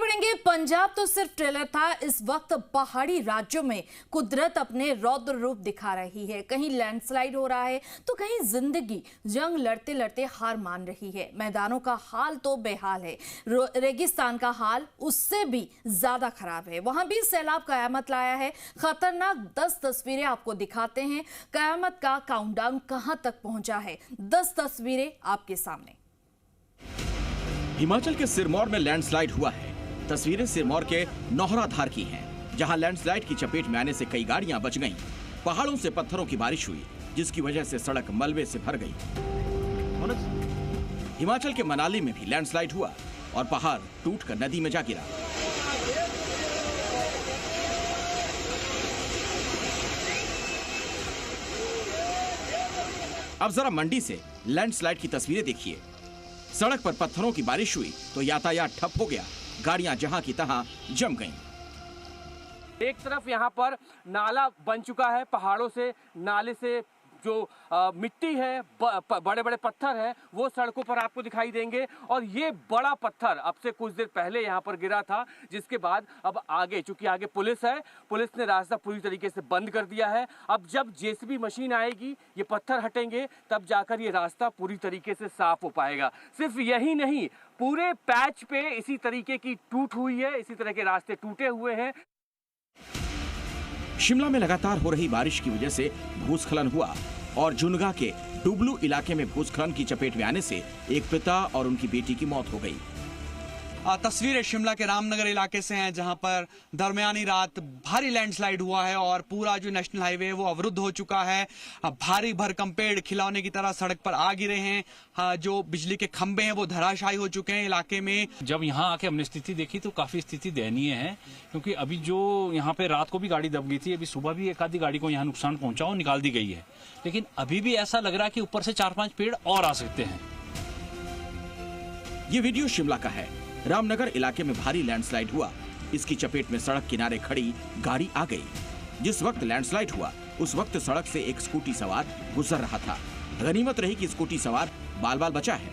बढ़ेंगे। पंजाब तो सिर्फ ट्रेलर था, इस वक्त पहाड़ी राज्यों में कुदरत अपने रौद्र रूप दिखा रही है। कहीं लैंडस्लाइड हो रहा है तो कहीं जिंदगी जंग लड़ते लड़ते हार मान रही है। मैदानों का हाल तो बेहाल है, रेगिस्तान का हाल उससे भी ज्यादा खराब है। वहां भी सैलाब कयामत लाया है। खतरनाक 10 तस्वीरें आपको दिखाते हैं। कयामत का काउंटडाउन कहां तक पहुंचा है, 10 तस्वीरें आपके सामने। हिमाचल के सिरमौर में लैंडस्लाइड हुआ है। तस्वीरें सिरमौर के नौहराधार की हैं, जहां लैंडस्लाइड की चपेट में आने से कई गाड़ियां बच गईं। पहाड़ों से पत्थरों की बारिश हुई, जिसकी वजह से सड़क मलबे से भर गई। हिमाचल के मनाली में भी लैंडस्लाइड हुआ और पहाड़ टूटकर नदी में जा गिरा। अब जरा मंडी से लैंडस्लाइड की तस्वीरें देखिए। सड़क पर पत्थरों की बारिश हुई तो यातायात ठप हो गया, गाड़ियां जहां की तहां जम गईं। एक तरफ यहाँ पर नाला बन चुका है, पहाड़ों से नाले से जो मिट्टी है, बड़े बड़े पत्थर हैं, वो सड़कों पर आपको दिखाई देंगे। और ये बड़ा पत्थर अब से कुछ देर पहले यहाँ पर गिरा था, जिसके बाद अब आगे, चूंकि आगे पुलिस है, पुलिस ने रास्ता पूरी तरीके से बंद कर दिया है। अब जब जेसीबी मशीन आएगी, ये पत्थर हटेंगे, तब जाकर ये रास्ता पूरी तरीके से साफ हो पाएगा। सिर्फ यही नहीं, पूरे पैच पे इसी तरीके की टूट हुई है, इसी तरह के रास्ते टूटे हुए हैं। शिमला में लगातार हो रही बारिश की वजह से भूस्खलन हुआ और जुनगा के डुबलू इलाके में भूस्खलन की चपेट में आने से एक पिता और उनकी बेटी की मौत हो गई। तस्वीरें शिमला के रामनगर इलाके से हैं, जहां पर दरमियानी रात भारी लैंडस्लाइड हुआ है और पूरा जो नेशनल हाईवे है वो अवरुद्ध हो चुका है। भारी भरकम पेड़ खिलौने की तरह सड़क पर आ गिरे हैं। जो बिजली के खंभे हैं वो धराशायी हो चुके हैं इलाके में। जब यहाँ आके हमने स्थिति देखी तो काफी स्थिति दयनीय है, क्योंकि अभी जो यहाँ पे रात को भी गाड़ी दब गई थी, अभी सुबह भी एक आधी गाड़ी को यहाँ नुकसान पहुंचा और निकाल दी गई है। लेकिन अभी भी ऐसा लग रहा है कि ऊपर से 4-5 पेड़ और आ सकते हैं। ये वीडियो शिमला का है। रामनगर इलाके में भारी लैंडस्लाइड हुआ। इसकी चपेट में सड़क किनारे खड़ी गाड़ी आ गई। जिस वक्त लैंडस्लाइड हुआ उस वक्त सड़क से एक स्कूटी सवार गुजर रहा था। गनीमत रही कि स्कूटी सवार बाल बाल बचा है।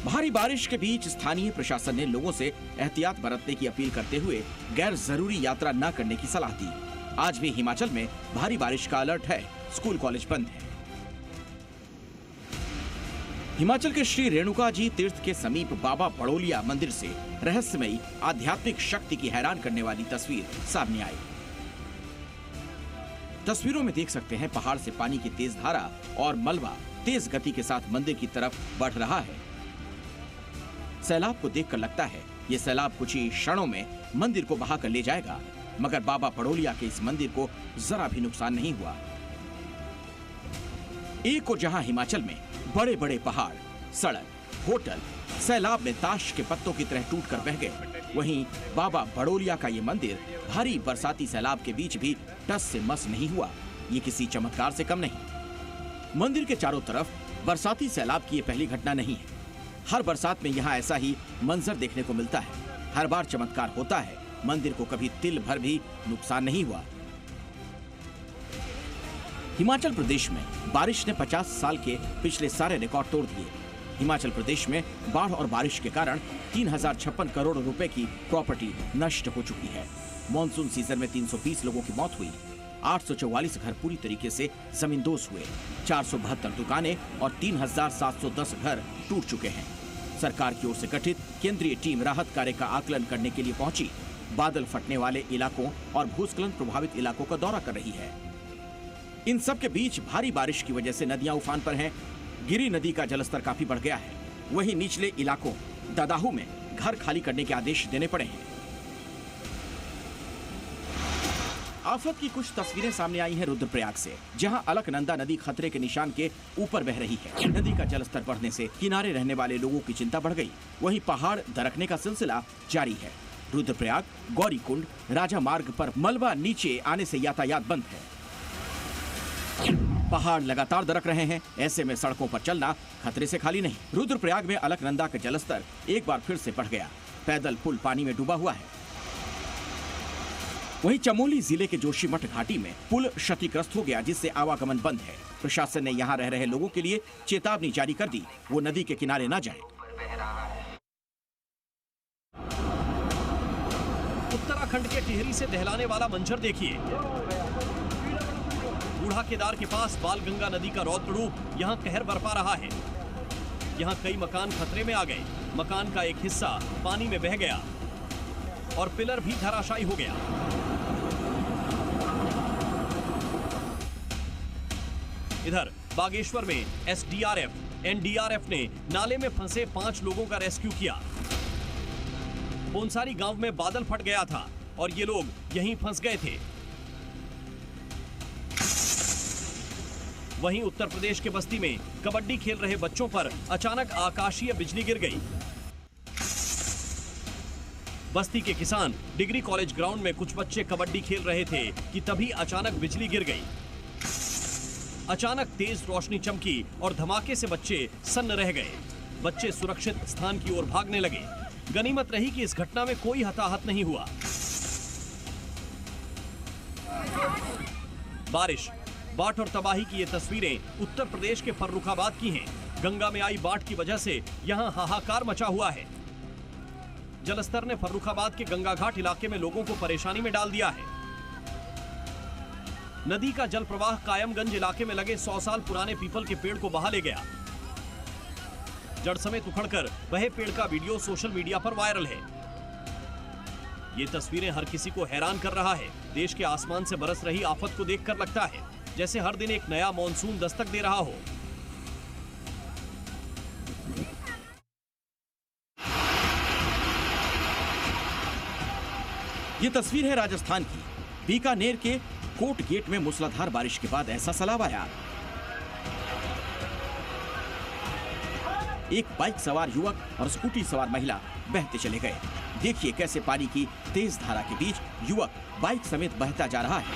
भारी बारिश के बीच स्थानीय प्रशासन ने लोगों से एहतियात बरतने की अपील करते हुए गैर जरूरी यात्रा न करने की सलाह दी। आज भी हिमाचल में भारी बारिश का अलर्ट है, स्कूल कॉलेज बंद है। हिमाचल के श्री रेणुका जी तीर्थ के समीप बाबा बड़ोलिया मंदिर से रहस्यमयी आध्यात्मिक शक्ति की हैरान करने वाली तस्वीर सामने आई। तस्वीरों में देख सकते हैं पहाड़ से पानी की तेज धारा और मलबा तेज गति के साथ मंदिर की तरफ बढ़ रहा है। सैलाब को देखकर लगता है ये सैलाब कुछ ही क्षणों में मंदिर को बहाकर ले जाएगा, मगर बाबा बड़ोलिया के इस मंदिर को जरा भी नुकसान नहीं हुआ। एक और जहां हिमाचल में बड़े बड़े पहाड़, सड़क, होटल सैलाब में ताश के पत्तों की तरह टूटकर बह गए, वहीं बाबा बड़ोलिया का ये मंदिर भारी बरसाती सैलाब के बीच भी टस से मस नहीं हुआ। ये किसी चमत्कार से कम नहीं। मंदिर के चारों तरफ बरसाती सैलाब की ये पहली घटना नहीं है। हर बरसात में यहाँ ऐसा ही मंजर देखने को मिलता है। हर बार चमत्कार होता है, मंदिर को कभी तिल भर भी नुकसान नहीं हुआ। हिमाचल प्रदेश में बारिश ने 50 साल के पिछले सारे रिकॉर्ड तोड़ दिए। हिमाचल प्रदेश में बाढ़ और बारिश के कारण 3056 करोड़ रुपए की प्रॉपर्टी नष्ट हो चुकी है। मॉनसून सीजन में 320 लोगों की मौत हुई, 844 घर पूरी तरीके से जमींदोज हुए, 472 दुकानें और 3710 घर टूट चुके हैं। सरकार की ओर से गठित केंद्रीय टीम राहत कार्य का आकलन करने के लिए पहुंची, बादल फटने वाले इलाकों और भूस्खलन प्रभावित इलाकों का दौरा कर रही है। इन सब के बीच भारी बारिश की वजह से नदियां उफान पर हैं। गिरी नदी का जलस्तर काफी बढ़ गया है। वहीं निचले इलाकों ददाहू में घर खाली करने के आदेश देने पड़े हैं। आफत की कुछ तस्वीरें सामने आई हैं रुद्रप्रयाग से, जहां अलकनंदा नदी खतरे के निशान के ऊपर बह रही है। नदी का जलस्तर बढ़ने से किनारे रहने वाले लोगों की चिंता बढ़ गई। वहीं पहाड़ दरकने का सिलसिला जारी है। रुद्रप्रयाग, गौरीकुंड, राजा मार्ग पर मलबा नीचे आने से यातायात बंद है। पहाड़ लगातार दरक रहे हैं, ऐसे में सड़कों पर चलना खतरे से खाली नहीं। रुद्रप्रयाग में अलकनंदा का जलस्तर एक बार फिर से बढ़ गया। पैदल पुल पानी में डूबा हुआ है। वहीं चमोली जिले के जोशीमठ घाटी में पुल क्षतिग्रस्त हो गया, जिससे आवागमन बंद है। प्रशासन ने यहां रह रहे लोगों के लिए चेतावनी जारी कर दी, वो नदी के किनारे न जाएं। उत्तराखंड के टिहरी से दहलाने वाला मंजर देखिए। बूढ़ा केदार के पास बालगंगा नदी का रौद्र रूप यहाँ कहर बरपा रहा है। यहाँ कई मकान खतरे में आ गए। मकान का एक हिस्सा पानी में बह गया और पिलर भी धराशायी हो गया। इधर बागेश्वर में एसडीआरएफ, एनडीआरएफ ने नाले में फंसे 5 लोगों का रेस्क्यू किया। पोनसारी गांव में बादल फट गया था और ये लोग यहीं फंस गए थे। वहीं उत्तर प्रदेश के बस्ती में कबड्डी खेल रहे बच्चों पर अचानक आकाशीय बिजली गिर गई। बस्ती के किसान डिग्री कॉलेज ग्राउंड में कुछ बच्चे कबड्डी खेल रहे थे कि तभी अचानक बिजली गिर गई। अचानक तेज रोशनी चमकी और धमाके से बच्चे सन्न रह गए। बच्चे सुरक्षित स्थान की ओर भागने लगे। गनीमत रही कि इस घटना में कोई हताहत नहीं हुआ। बारिश, बाढ़ और तबाही की ये तस्वीरें उत्तर प्रदेश के फर्रुखाबाद की हैं। गंगा में आई बाढ़ की वजह से यहां हाहाकार मचा हुआ है। जलस्तर ने फर्रुखाबाद के गंगा घाट इलाके में लोगों को परेशानी में डाल दिया है। नदी का जल प्रवाह कायमगंज इलाके में लगे 100 साल पुराने पीपल के पेड़ को बहा ले गया। जड़ समेत उखड़कर वह पेड़ का वीडियो सोशल मीडिया पर वायरल है। ये तस्वीरें हर किसी को हैरान कर रहा है। देश के आसमान से बरस रही आफत को देखकर लगता है जैसे हर दिन एक नया मॉनसून दस्तक दे रहा हो। ये तस्वीर है राजस्थान की। बीकानेर के कोट गेट में मूसलाधार बारिश के बाद ऐसा सैलाब आया। एक बाइक सवार युवक और स्कूटी सवार महिला बहते चले गए। देखिए कैसे पानी की तेज धारा के बीच युवक बाइक समेत बहता जा रहा है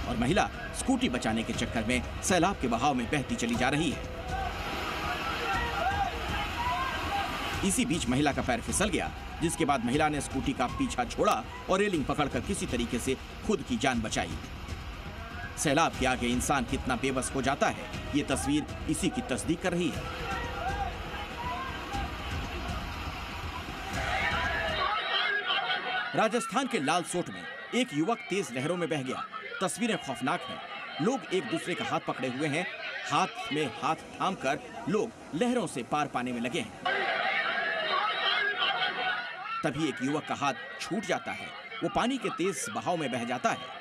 और महिला स्कूटी बचाने के चक्कर में सैलाब के बहाव में बहती चली जा रही है। इसी बीच महिला का पैर फिसल गया, जिसके बाद महिला ने स्कूटी का पीछा छोड़ा और रेलिंग पकड़कर किसी तरीके से खुद की जान बचाई। सैलाब के आगे इंसान कितना बेबस हो जाता है, ये तस्वीर इसी की तस्दीक कर रही है। राजस्थान के लालसोट में एक युवक तेज लहरों में बह गया। तस्वीरें खौफनाक हैं। लोग एक दूसरे का हाथ पकड़े हुए हैं। हाथ में हाथ थामकर लोग लहरों से पार पाने में लगे हैं। तभी एक युवक का हाथ छूट जाता है। वो पानी के तेज बहाव में बह जाता है।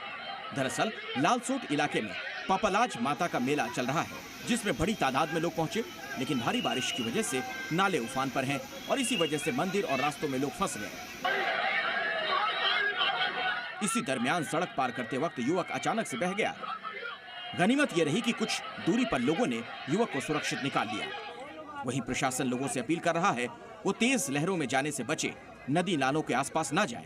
दरअसल लालसोट इलाके में पापलाज माता का मेला चल रहा है, जिसमें बड़ी तादाद में लोग पहुंचे, लेकिन भारी बारिश की वजह से नाले उफान पर हैं और इसी वजह से मंदिर और रास्तों में लोग फंस गए। इसी दरमियान सड़क पार करते वक्त युवक अचानक से बह गया। गनीमत यह रही कि कुछ दूरी पर लोगों ने युवक को सुरक्षित निकाल लिया। वहीं प्रशासन लोगों से अपील कर रहा है वो तेज लहरों में जाने से बचे, नदी नालों के आसपास ना जाएं।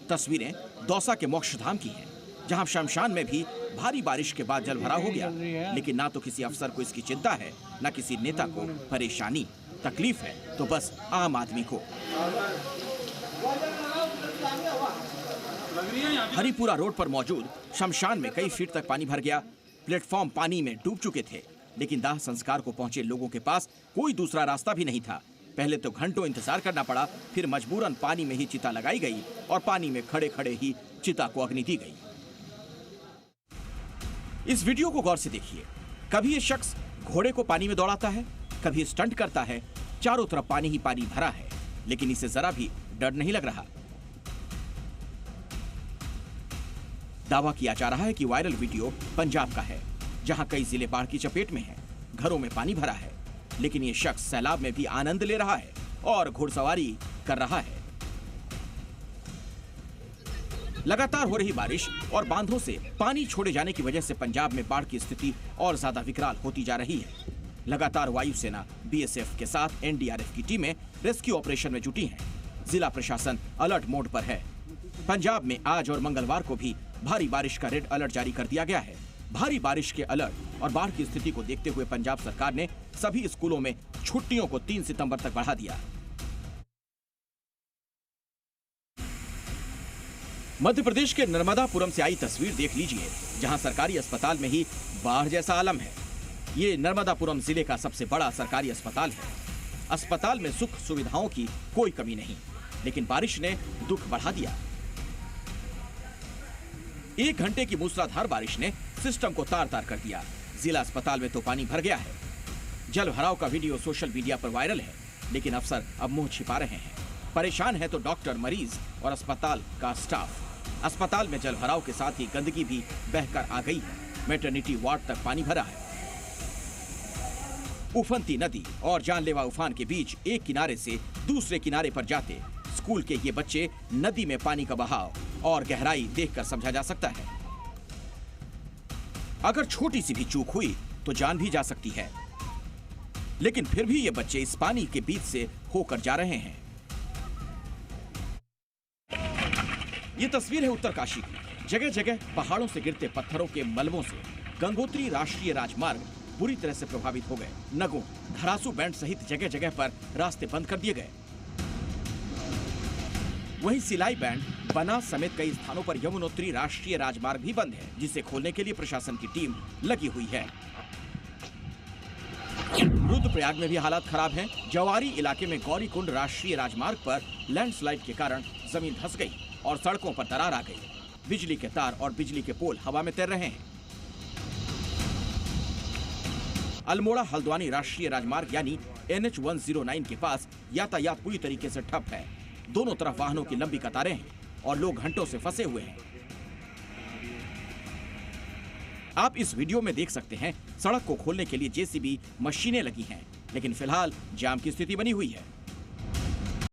तस्वीरें दौसा के मोक्षधाम की हैं, जहां शमशान में भी भारी बारिश के बाद जल भराव हो गया, लेकिन ना तो किसी अफसर को इसकी चिंता है, ना किसी नेता को परेशानी। तकलीफ है तो बस आम आदमी को। हरिपुरा रोड पर मौजूद शमशान में कई फीट तक पानी भर गया। प्लेटफॉर्म पानी में डूब चुके थे, लेकिन दाह संस्कार को पहुंचे लोगों के पास कोई दूसरा रास्ता भी नहीं था। पहले तो घंटों इंतजार करना पड़ा, फिर मजबूरन पानी में ही चिता लगाई गई और पानी में खड़े खड़े ही चिता को अग्नि दी गई। इस वीडियो को गौर से देखिए। कभी ये शख्स घोड़े को पानी में दौड़ाता है, कभी स्टंट करता है। चारों तरफ पानी ही पानी भरा है, लेकिन इसे जरा भी डर नहीं लग रहा। दावा किया जा रहा है कि वायरल वीडियो पंजाब का है, जहां कई जिले बाढ़ की चपेट में हैं, घरों में पानी भरा है, लेकिन ये शख्स सैलाब में भी आनंद ले रहा है और घुड़सवारी कर रहा है। लगातार हो रही बारिश और बांधों से पानी छोड़े जाने की वजह से पंजाब में बाढ़ की स्थिति और ज्यादा विकराल होती जा रही है। लगातार वायुसेना, बीएसएफ के साथ एनडीआरएफ की टीमें रेस्क्यू ऑपरेशन में जुटी हैं। जिला प्रशासन अलर्ट मोड पर है। पंजाब में आज और मंगलवार को भी भारी बारिश का रेड अलर्ट जारी कर दिया गया है। भारी बारिश के अलर्ट और बाढ़ की स्थिति को देखते हुए पंजाब सरकार ने सभी स्कूलों में छुट्टियों को 3 सितंबर तक बढ़ा दिया। मध्य प्रदेश के नर्मदापुरम से आई तस्वीर देख लीजिए, जहां सरकारी अस्पताल में ही बाढ़ जैसा आलम है। ये नर्मदापुरम जिले का सबसे बड़ा सरकारी अस्पताल है। अस्पताल में सुख सुविधाओं की कोई कमी नहीं, लेकिन बारिश ने दुख बढ़ा दिया। 1 घंटे की मूसलाधार बारिश ने सिस्टम को तार-तार कर दिया। जिला अस्पताल में तो पानी भर गया है। जल भराव का वीडियो सोशल मीडिया पर वायरल है, लेकिन अफसर अब मुंह छिपा रहे हैं। परेशान है तो डॉक्टर, मरीज और अस्पताल का स्टाफ। अस्पताल में जल भराव के साथ ही गंदगी भी बहकर आ गई है। मैटरनिटी वार्ड तक पानी भरा है। उफनती नदी और जानलेवा उफान के बीच एक किनारे से दूसरे किनारे पर जाते स्कूल के ये बच्चे नदी में पानी का बहाव और गहराई देखकर समझा जा सकता है। अगर छोटी सी भी चूक हुई तो जान भी जा सकती है, लेकिन फिर भी ये बच्चे इस पानी के बीच से होकर जा रहे हैं। ये तस्वीर है उत्तरकाशी की। जगह जगह पहाड़ों से गिरते पत्थरों के मलबों से गंगोत्री राष्ट्रीय राजमार्ग बुरी तरह से प्रभावित हो गए। नगों, धरासू बैंड सहित जगह जगह पर रास्ते बंद कर दिए गए। वहीं सिलाई बैंड, बना समेत कई स्थानों पर यमुनोत्री राष्ट्रीय राजमार्ग भी बंद है, जिसे खोलने के लिए प्रशासन की टीम लगी हुई है। रुद्रप्रयाग में भी हालात खराब हैं। जवारी इलाके में गौरीकुंड राष्ट्रीय राजमार्ग पर लैंडस्लाइड के कारण जमीन धंस गई और सड़कों पर दरार आ गई। बिजली के तार और बिजली के पोल हवा में तैर रहे हैं। अल्मोड़ा हल्द्वानी राष्ट्रीय राजमार्ग यानी NH 109 के पास यातायात पूरी तरीके से ठप है। दोनों तरफ वाहनों की लंबी कतारें हैं और लोग घंटों से फंसे हुए हैं। आप इस वीडियो में देख सकते हैं, सड़क को खोलने के लिए JCB मशीनें लगी हैं, लेकिन फिलहाल जाम की स्थिति बनी हुई है।